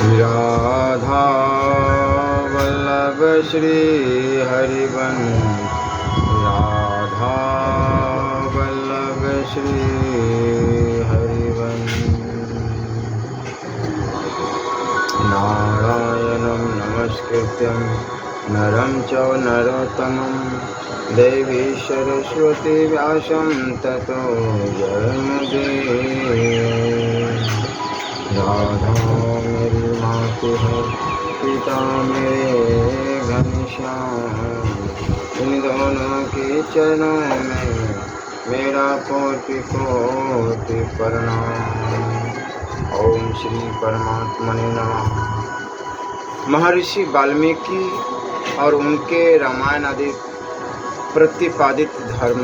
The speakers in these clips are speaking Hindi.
राधा वल्लभ श्री हरिवंश, राधा वल्लभ श्री हरिवंश। नारायणं नमस्कृत्यं नरं चैव नरोत्तमं देवी सरस्वती व्यासं ततो जयमुदीरये। राधा मेरी मातु है, पिता मेरे घनश्याम, इन दोनों के चरणों में मेरा कोटि कोटि प्रणाम। ओम श्री परमात्मने नमः। महर्षि वाल्मीकि और उनके रामायण आदि प्रतिपादित धर्म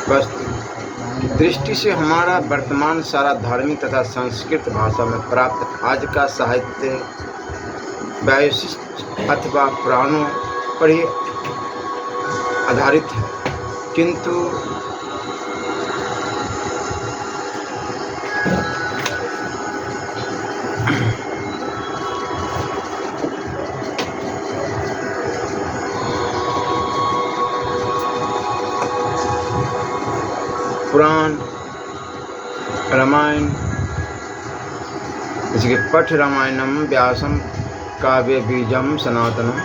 वस्तु दृष्टि से हमारा वर्तमान सारा धार्मिक तथा संस्कृत भाषा में प्राप्त आज का साहित्य वैशिष्ट अथवा पुराणों पर ही आधारित है, किंतु पुराण रामायण इसके पठ रामायणम व्यासम काव्य बीजम सनातनम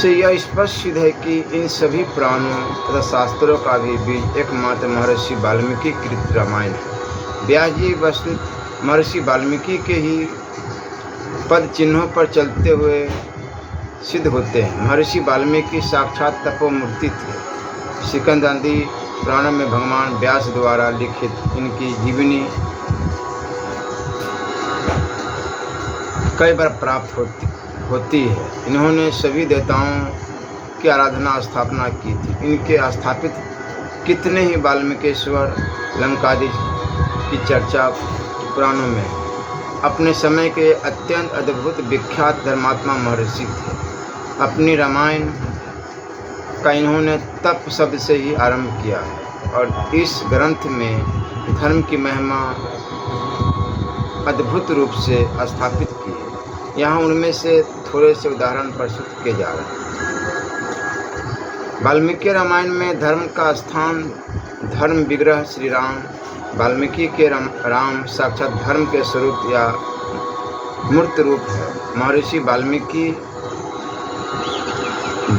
से यह स्पष्ट सिद्ध है कि इन सभी पुराणों तथा शास्त्रों का भी बीज एकमात्र महर्षि वाल्मीकि कृत रामायण है। व्यास जी वस्तु महर्षि वाल्मीकि के ही पद चिन्हों पर चलते हुए सिद्ध होते हैं। महर्षि वाल्मीकि साक्षात तपोमूर्ति थे। सिकंद आदि पुराणों में भगवान व्यास द्वारा लिखित इनकी जीवनी कई बार प्राप्त होती है। इन्होंने सभी देवताओं की आराधना स्थापना की थी। इनके स्थापित कितने ही वाल्मीकिश्वर लंकादि की चर्चा पुराणों में है। अपने समय के अत्यंत अद्भुत विख्यात धर्मात्मा महर्षि थे। अपनी रामायण का इन्होंने तप शब्द से ही आरंभ किया है और इस ग्रंथ में धर्म की महिमा अद्भुत रूप से स्थापित की है। यहाँ उनमें से थोड़े से उदाहरण प्रस्तुत किए जा रहे हैं। वाल्मीकि रामायण में धर्म का स्थान धर्म विग्रह श्री राम। वाल्मीकि के राम साक्षात धर्म के स्वरूप या मूर्त रूप है। महर्षि वाल्मीकि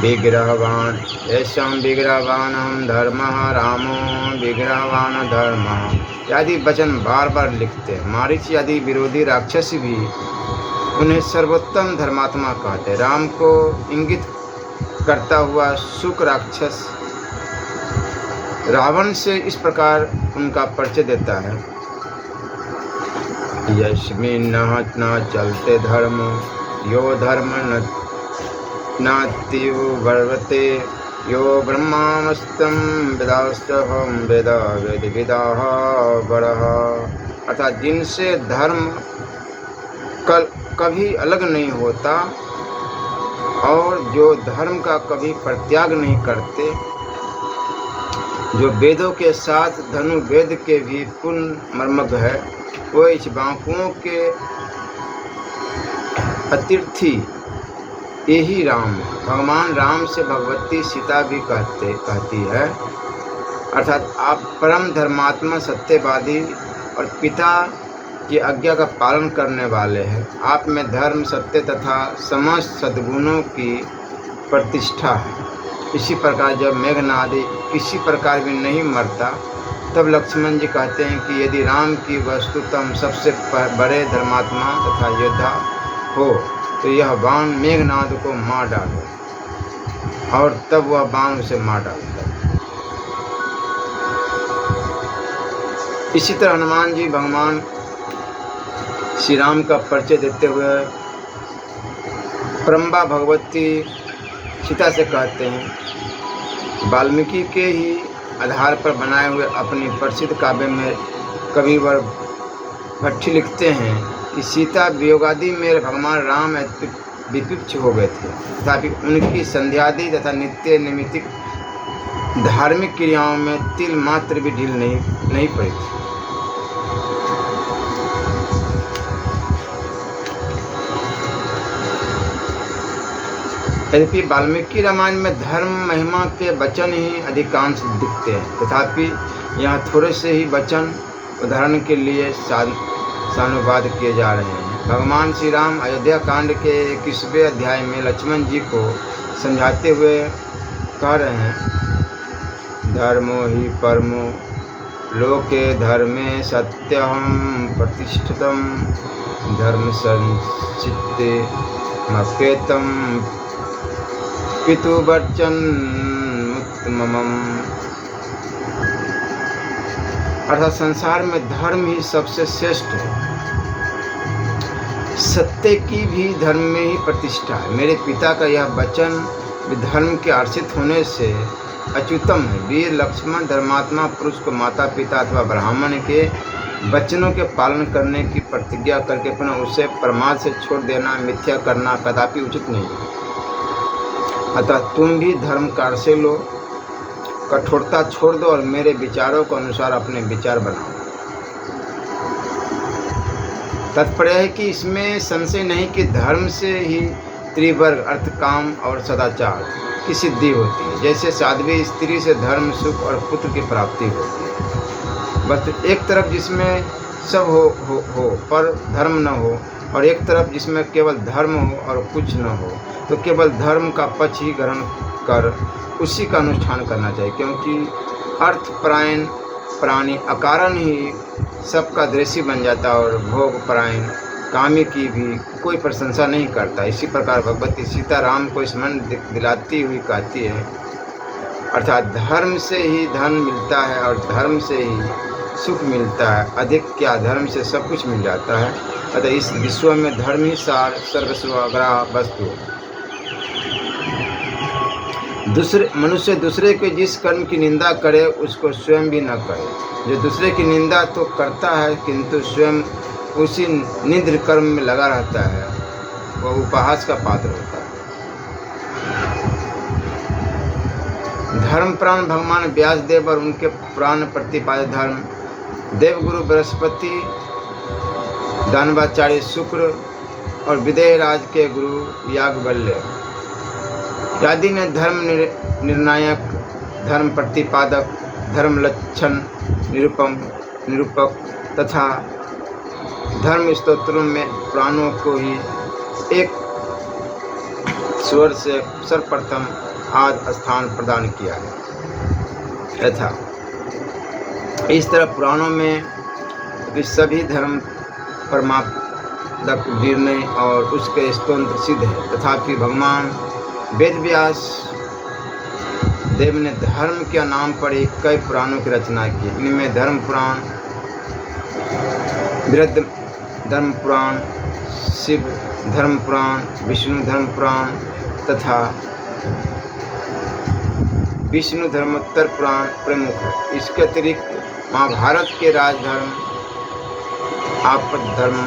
विग्रहवान ऐशां विग्रहवानहं धर्मः रामो विग्रहवान धर्मः आदि वचन बार बार लिखते हैं। मारीच आदि विरोधी राक्षस भी उन्हें सर्वोत्तम धर्मात्मा कहते हैं। राम को इंगित करता हुआ शुक राक्षस रावण से इस प्रकार उनका परिचय देता है। यस्मिन् न चलते धर्म यो धर्म नात्यो वर्वते यो ब्रह्मामस्तं वेदास्तहं वेद वेदविदाः वरः। अर्थात जिनसे धर्म कभी अलग नहीं होता और जो धर्म का कभी परित्याग नहीं करते, जो वेदों के साथ धनुर्वेद के भी पूर्ण मर्मज्ञ है, वो इस बांकुओं के अतिर्थी यही राम है। भगवान राम से भगवती सीता भी कहती है, अर्थात आप परम धर्मात्मा सत्यवादी और पिता की आज्ञा का पालन करने वाले हैं। आप में धर्म सत्य तथा समस्त सद्गुणों की प्रतिष्ठा है। इसी प्रकार जब मेघनाद किसी प्रकार भी नहीं मरता, तब लक्ष्मण जी कहते हैं कि यदि राम की वस्तुतः सबसे बड़े धर्मात्मा तथा योद्धा हो तो यह बाण मेघनाद को मार डालो। और तब वह बाण उसे मार डालता है। इसी तरह हनुमान जी भगवान श्री राम का परिचय देते हुए परम्बा भगवती सीता से कहते हैं। वाल्मीकि के ही आधार पर बनाए हुए अपनी प्रसिद्ध काव्य में कविवर भट्टी लिखते हैं कि सीता वियोगादि में भगवान राम विपिक्ष हो गए थे, तथापि उनकी संध्यादि तथा नित्य नैमित्तिक धार्मिक क्रियाओं में तिल मात्र भी ढील नहीं पड़ी थी। यद्यपि वाल्मीकि रामायण में धर्म महिमा के वचन ही अधिकांश दिखते हैं, तथापि यहाँ थोड़े से ही वचन उदाहरण के लिए सानुवाद किए जा रहे हैं। भगवान श्री राम अयोध्या कांड के 21वें अध्याय में लक्ष्मण जी को समझाते हुए कह रहे हैं, धर्मो हि परमो लोके धर्मे सत्यम प्रतिष्ठितम धर्म संचित्ते मपेतम पितुवचन उत्तमम। अर्थात संसार में धर्म ही सबसे श्रेष्ठ है, सत्य की भी धर्म में ही प्रतिष्ठा है। मेरे पिता का यह वचन भी धर्म के आश्रित होने से अच्युतम है। वीर लक्ष्मण धर्मात्मा पुरुष को माता पिता अथवा ब्राह्मण के वचनों के पालन करने की प्रतिज्ञा करके पुनः उसे प्रमाद से छोड़ देना, मिथ्या करना कदापि उचित नहीं है। अतः तुम भी धर्म कार्य से लो, कठोरता छोड़ दो और मेरे विचारों के अनुसार अपने विचार बनाओ। तात्पर्य है कि इसमें संशय नहीं कि धर्म से ही त्रिवर्ग अर्थ काम और सदाचार की सिद्धि होती है। जैसे साध्वी स्त्री से धर्म सुख और पुत्र की प्राप्ति होती है। बस एक तरफ जिसमें सब हो पर धर्म न हो, और एक तरफ जिसमें केवल धर्म हो और कुछ न हो, तो केवल धर्म का पक्ष ही ग्रहण कर उसी का अनुष्ठान करना चाहिए, क्योंकि अर्थपरायण प्राणी अकारण ही सबका दृश्य बन जाता और भोग परायण कामी की भी कोई प्रशंसा नहीं करता। इसी प्रकार भगवती सीता राम को स्मरण दिलाती हुई कहती है, अर्थात धर्म से ही धन मिलता है और धर्म से ही सुख मिलता है, अधिक क्या धर्म से सब कुछ मिल जाता है। अतः इस विश्व में धर्म ही सार सर्वस्व अग्रह वस्तु है। मनुष्य दूसरे के जिस कर्म की निंदा करे उसको स्वयं भी न करे। जो दूसरे की निंदा तो करता है किंतु स्वयं उसी निंद्र कर्म में लगा रहता है, वह उपहास का पात्र होता है। धर्म प्राण भगवान व्यासदेव और उनके पुराण प्रतिपादित धर्म देवगुरु बृहस्पति, दानवाचार्य शुक्र और विदेह राज के गुरु याज्ञवल्क्य आदि ने धर्म निर्णायक, धर्म प्रतिपादक, धर्म लक्षण निरूपक तथा धर्म स्तोत्रों में पुराणों को ही एक स्वर से सर्वप्रथम आदि स्थान प्रदान किया है। यथा इस तरह पुराणों में भी सभी धर्म परमात्मक निर्णय और उसके स्तोत्र सिद्ध है। तथापि भगवान वेद व्यास देव ने धर्म के नाम पर कई पुराणों की रचना की। इनमें धर्म पुराण, बृहद धर्म पुराण, शिव धर्म पुराण, विष्णु धर्म पुराण तथा विष्णु धर्मोत्तर पुराण प्रमुख है। इसके अतिरिक्त महाभारत के राजधर्म, आपद धर्म,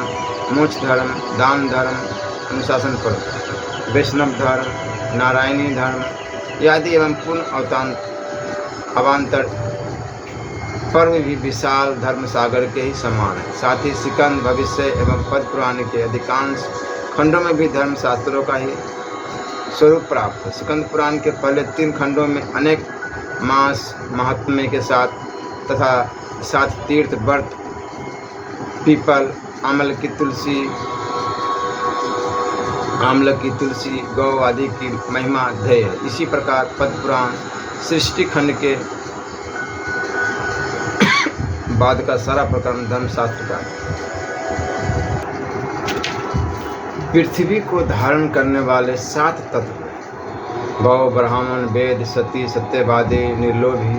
मोक्ष धर्म, दान धर्म, अनुशासन पर्व, वैष्णव धर्म, नारायणी धर्म आदि एवं पुण्य अवान्तर पर्व भी विशाल धर्म सागर के ही समान है। साथ ही सिकंद, भविष्य एवं पद पुराण के अधिकांश खंडों में भी धर्म शास्त्रों का ही स्वरूप प्राप्त है। स्कंद पुराण के पहले 3 खंडों में अनेक मास महात्म्य के साथ तथा साथ तीर्थ, व्रत, पीपल, आमल की तुलसी, गौ आदि की महिमा अध्यय है। इसी प्रकार पद्म पुराण सृष्टि खंड के बाद का सारा प्रकरण धर्मशास्त्र का है। पृथ्वी को धारण करने वाले 7 तत्व गौ, ब्राह्मण, वेद, सती, सत्यवादी, निर्लोभी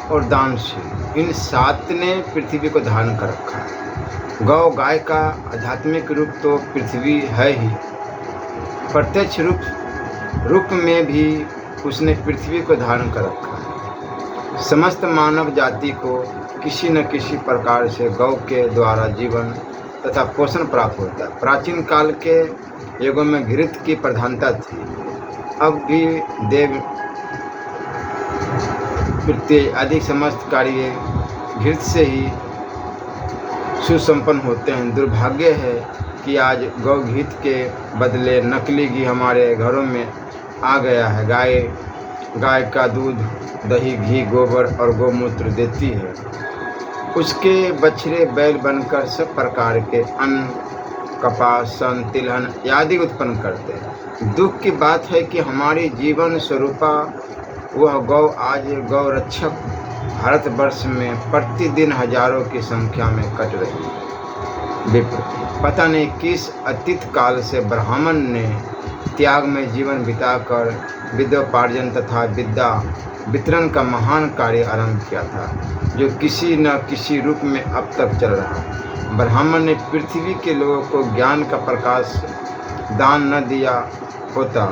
और दानशील, इन 7 ने पृथ्वी को धारण कर रखा है। गौ गाय का आध्यात्मिक रूप तो पृथ्वी है ही, प्रत्यक्ष रूप में भी उसने पृथ्वी को धारण कर रखा है। समस्त मानव जाति को किसी न किसी प्रकार से गौ के द्वारा जीवन तथा पोषण प्राप्त होता है। प्राचीन काल के युगों में घृत की प्रधानता थी। अब भी देव प्रत्यय आदि समस्त कार्य घृत से ही सुसंपन्न होते हैं। दुर्भाग्य है कि आज गौ घृत के बदले नकली घी हमारे घरों में आ गया है। गाय का दूध, दही, घी, गोबर और गोमूत्र देती है। उसके बछड़े बैल बनकर सब प्रकार के अन्न, कपास, सन, तिलहन आदि उत्पन्न करते हैं। दुख की बात है कि हमारी जीवन स्वरूपा वह गौ आज गौरक्षक भारतवर्ष में प्रतिदिन हजारों की संख्या में कट रही है। विप्र, पता नहीं किस अतीत काल से ब्राह्मण ने त्याग में जीवन बिताकर विद्योपार्जन तथा विद्या वितरण का महान कार्य आरंभ किया था, जो किसी न किसी रूप में अब तक चल रहा है। ब्राह्मण ने पृथ्वी के लोगों को ज्ञान का प्रकाश दान न दिया होता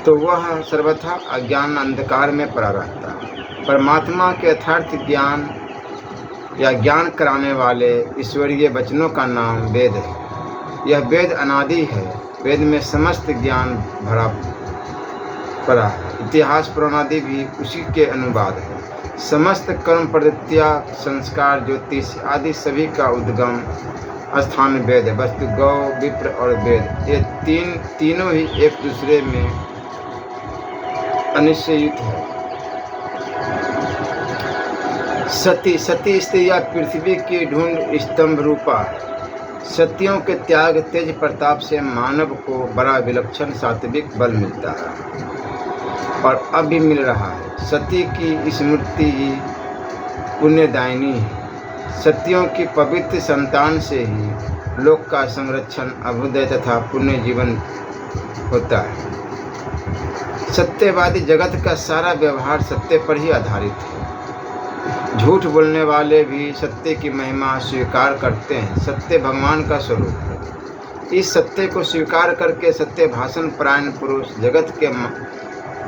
तो वह सर्वथा अज्ञान अंधकार में पड़ा रहता। परमात्मा के यथार्थ ज्ञान या ज्ञान कराने वाले ईश्वरीय वचनों का नाम वेद है। यह वेद अनादि है। वेद में समस्त ज्ञान भरा पड़ा है। इतिहास पुराणादि भी उसी के अनुवाद है। समस्त कर्म, प्रवृत्तियाँ, संस्कार, ज्योतिष आदि सभी का उद्गम स्थान वेद है। वस्तु गौ, विप्र और वेद ये तीनों ही एक दूसरे में अनिश्चययुक्त है। सती स्त्रियाँ पृथ्वी की ढूंढ स्तंभ रूपा है। सतियों के त्याग, तेज प्रताप से मानव को बड़ा विलक्षण सात्विक बल मिलता है और अब भी मिल रहा है। सती की स्मृति ही पुण्यदायिनी है। सतियों की पवित्र संतान से ही लोक का संरक्षण, अभ्युदय तथा पुण्य जीवन होता है। सत्यवादी जगत का सारा व्यवहार सत्य पर ही आधारित है। झूठ बोलने वाले भी सत्य की महिमा स्वीकार करते हैं। सत्य भगवान का स्वरूप है। इस सत्य को स्वीकार करके सत्य भाषण परायण पुरुष जगत के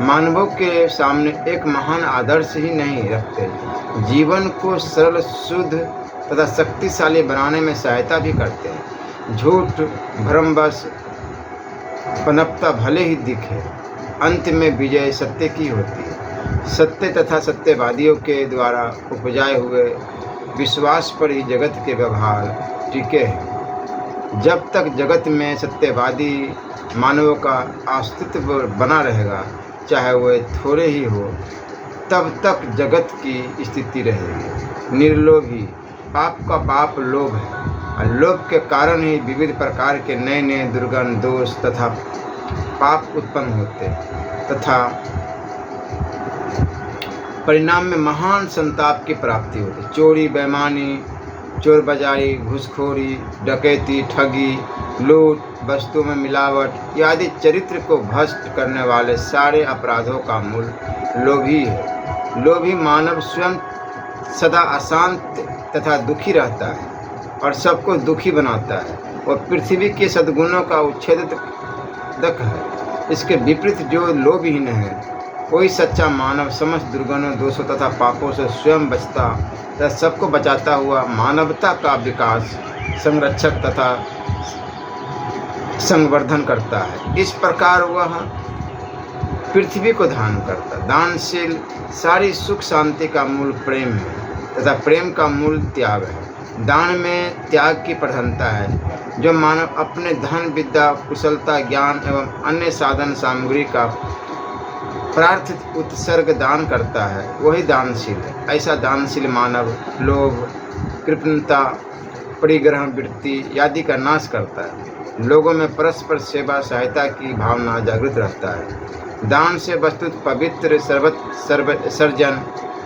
मानवों के सामने एक महान आदर्श ही नहीं रखते, जीवन को सरल, शुद्ध तथा शक्तिशाली बनाने में सहायता भी करते हैं। झूठ भ्रमवश पनपता भले ही दिखे, अंत में विजय सत्य की होती है। सत्य तथा सत्यवादियों के द्वारा उपजाए हुए विश्वास पर ही जगत के व्यवहार टिके हैं। जब तक जगत में सत्यवादी मानवों का अस्तित्व बना रहेगा, चाहे वह थोड़े ही हो, तब तक जगत की स्थिति रहेगी। निर्लोभी, पाप का पाप लोभ है और लोभ के कारण ही विविध प्रकार के नए नए दुर्गुण, दोष तथा पाप उत्पन्न होते तथा परिणाम में महान संताप की प्राप्ति होती। चोरी, बेईमानी, चोर बाजारी, घूसखोरी, डकैती, ठगी, लूट, वस्तुओं में मिलावट आदि चरित्र को भ्रष्ट करने वाले सारे अपराधों का मूल लोभी है। लोभी मानव स्वयं सदा अशांत तथा दुखी रहता है और सबको दुखी बनाता है। वह पृथ्वी के सद्गुणों का उच्छेदक है। इसके विपरीत जो लोभहीन है, कोई सच्चा मानव समस्त दुर्गुणों, दोषों तथा पापों से स्वयं बचता तथा सबको बचाता हुआ मानवता का विकास, संरक्षक तथा संवर्धन करता है। इस प्रकार वह पृथ्वी को धारण करता। दानशील, सारी सुख शांति का मूल प्रेम है तथा प्रेम का मूल त्याग है। दान में त्याग की प्रधानता है। जो मानव अपने धन, विद्या, कुशलता, ज्ञान एवं अन्य साधन सामग्री का प्रार्थित उत्सर्ग दान करता है, वही दानशील है। ऐसा दानशील मानव लोभ, कृपणता, परिग्रह वृत्ति आदि का नाश करता है। लोगों में परस्पर सेवा, सहायता की भावना जागृत रहता है। दान से वस्तुत पवित्र सर्जन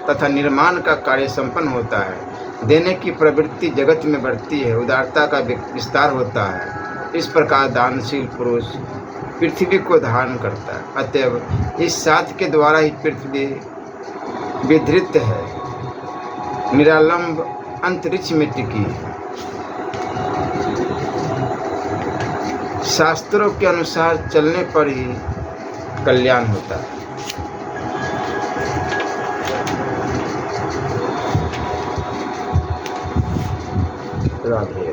तथा निर्माण का कार्य संपन्न होता है। देने की प्रवृत्ति जगत में बढ़ती है, उदारता का विस्तार होता है। इस प्रकार दानशील पुरुष पृथ्वी को धारण करता है। अतएव इस साध के द्वारा ही पृथ्वी विधृत है, निरालंब अंतरिक्ष में टिकी है। शास्त्रों के अनुसार चलने पर ही कल्याण होता है। राधे।